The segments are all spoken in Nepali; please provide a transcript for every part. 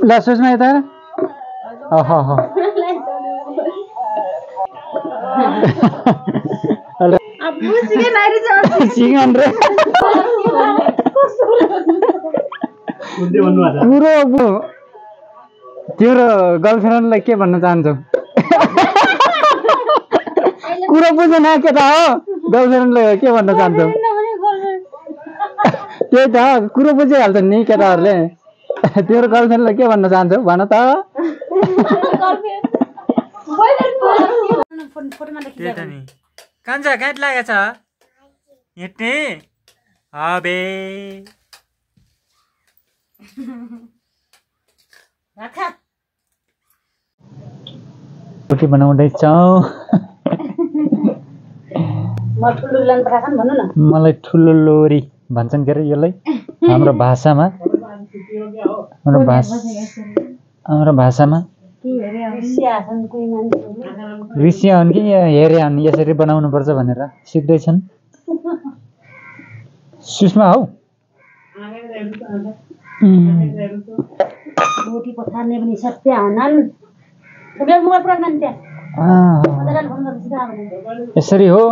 ल सुषमा यता ओहो सिंगन रे कुरो तिम्रो गर्लफ्रेन्डलाई के भन्न चाहन्छौ कुरो बुझ न केटा हो गर्लफ्रेन्डलाई के भन्न चाहन्छौ त्यही त कुरो बुझिहाल्छ नि केटाहरूले तिम्रो गर्लफ्रेन्डलाई के भन्न चाहन्छौ भन त कान्छा गाइड लागेछ हेट्ने हबे रोटी बनाउँदैछौ मलाई ठुलो लोरी भन्छन् के अरे यसलाई हाम्रो भाषामा ऋषिया हुन् कि हेरे हुन् यसरी बनाउनु पर्छ भनेर सिक्दैछन् सुषमा हौ यसरी हो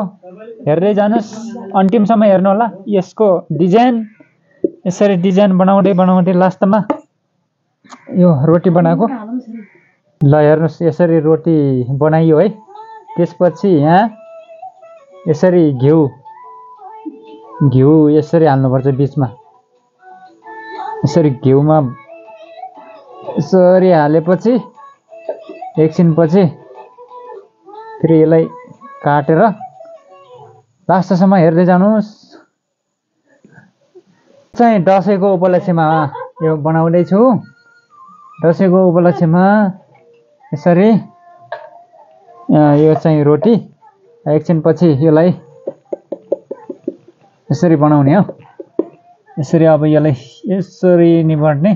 हेर्दै जानुहोस् अन्तिमसम्म हेर्नु होला यसको डिजाइन यसरी डिजाइन बनाउँदै बनाउँदै लास्टमा यो रोटी बनाएको ल हेर्नुहोस् यसरी रोटी बनाइयो है त्यसपछि यहाँ यसरी घिउ यसरी हाल्नुपर्छ बिचमा यसरी घिउमा यसरी हालेपछि एकछिनपछि फेरि यसलाई काटेर लास्टसम्म हेर्दै जानुहोस् चाहिँ दसैँको उपलक्ष्यमा यो बनाउँदैछु दसैँको उपलक्ष्यमा यसरी यो चाहिँ रोटी एकछिनपछि यसलाई यसरी बनाउने हो यसरी अब यसलाई यसरी निबाड्ने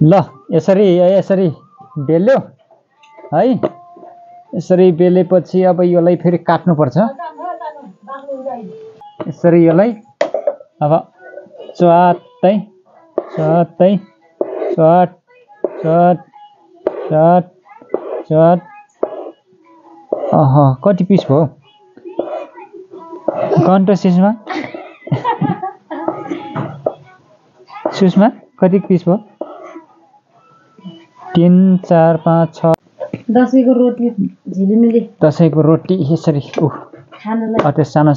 ल यसरी बेल्यो है यसरी बेलेपछि अब यसलाई फेरि काट्नुपर्छ यसरी यसलाई अब च्वाट्टै कति पिस भयो कन्ट सुषमा कति पिस भयो 3 4 5 6 दसैँको रोटी झिलिमिली दसैँको रोटी यसरी अझै सानो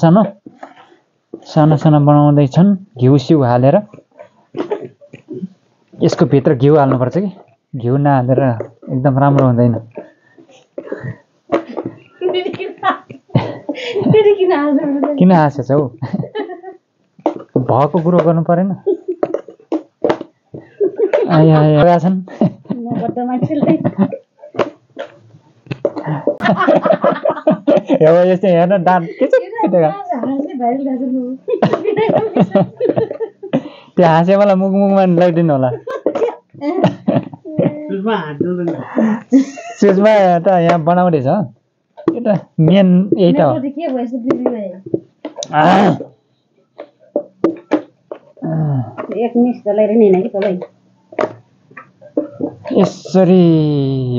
सानो बनाउँदैछन् घिउ सिउ हालेर यसको भित्र घिउ हाल्नुपर्छ कि घिउ नहालेर एकदम राम्रो हुँदैन किन हाँसेछ हौ भएको कुरो गर्नु परेन आया छन् यस्तै हेर्न दाँत के छ त्यो हाँसे मलाई मुखमा लगाइदिनु होला सुषमा त यहाँ बनाउँदैछ यो त मेन यही त हो यसरी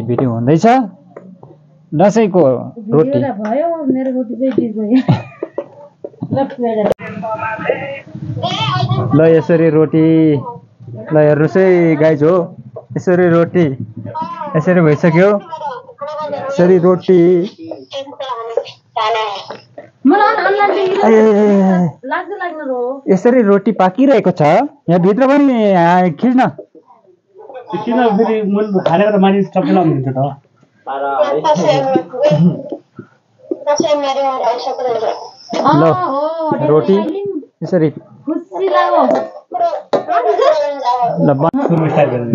भिडियो हुँदैछ दसैँको रोटी ल यसरी रोटी ल हेर्नुहोस् है गाइज हो यसरी रोटी यसरी भइसक्यो यसरी रोटी यसरी रोटी पाकिरहेको छ यहाँ भित्र पनि खिच्न किन फेरि मन खानेर मानिस टक्कै लाग्नुहुन्छ त ल रोटी यसरी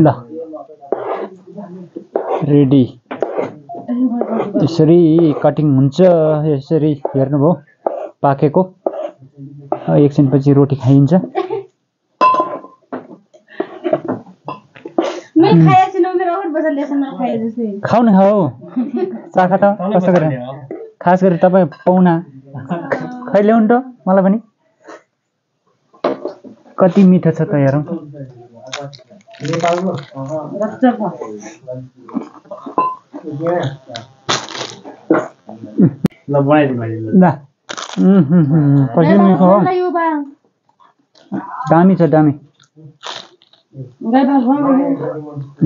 ल रेडी यसरी कटिङ हुन्छ यसरी हेर्नुभयो पाकेको एकछिनपछि रोटी खाइन्छ खाउनु हौ चाखा त कस्तो गरेर खास गरी तपाईँ पाहुना खै ल्याउनु त मलाई पनि कति मिठो छ त हेरौँ ल बनाइदिनु मैले ल कति मिठो हो दामी छ दामी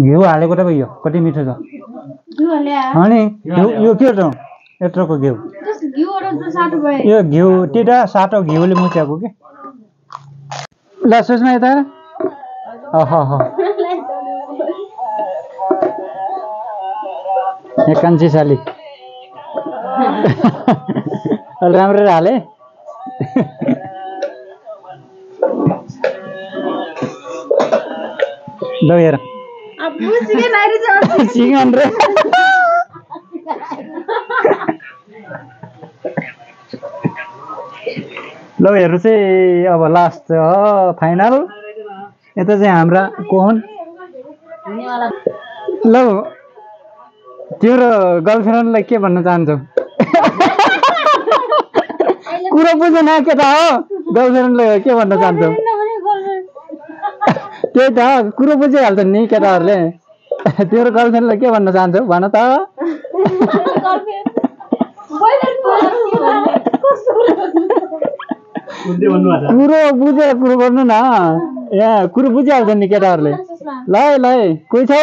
घिउ हालेको त यो कति मिठो छ अनि यो के हो यत्रोको घिउ यो घिउ त्यही त सातो घिउले मुछ्याएको कि ल सुषमा यता कान्छी साली राम्रो हाले ल हेर सिंगन रे ल हेर्नु चाहिँ अब लास्ट फाइनल यता चाहिँ हाम्रा को हुन् ल तिम्रो गर्लफ्रेन्डलाई के भन्न चाहन्छौ कुरो बुझेन केटा हो गर्लफ्रेन्डलाई के भन्न चाहन्छौ त्यही त कुरो बुझिहाल्छ नि केटाहरूले तिम्रो गर्लफ्रेन्डलाई के भन्न चाहन्छौ भन त कुरो बुझेर कुरो गर्नु न यहाँ कुरो बुझिहाल्छ नि केटाहरूले ल कोही छौ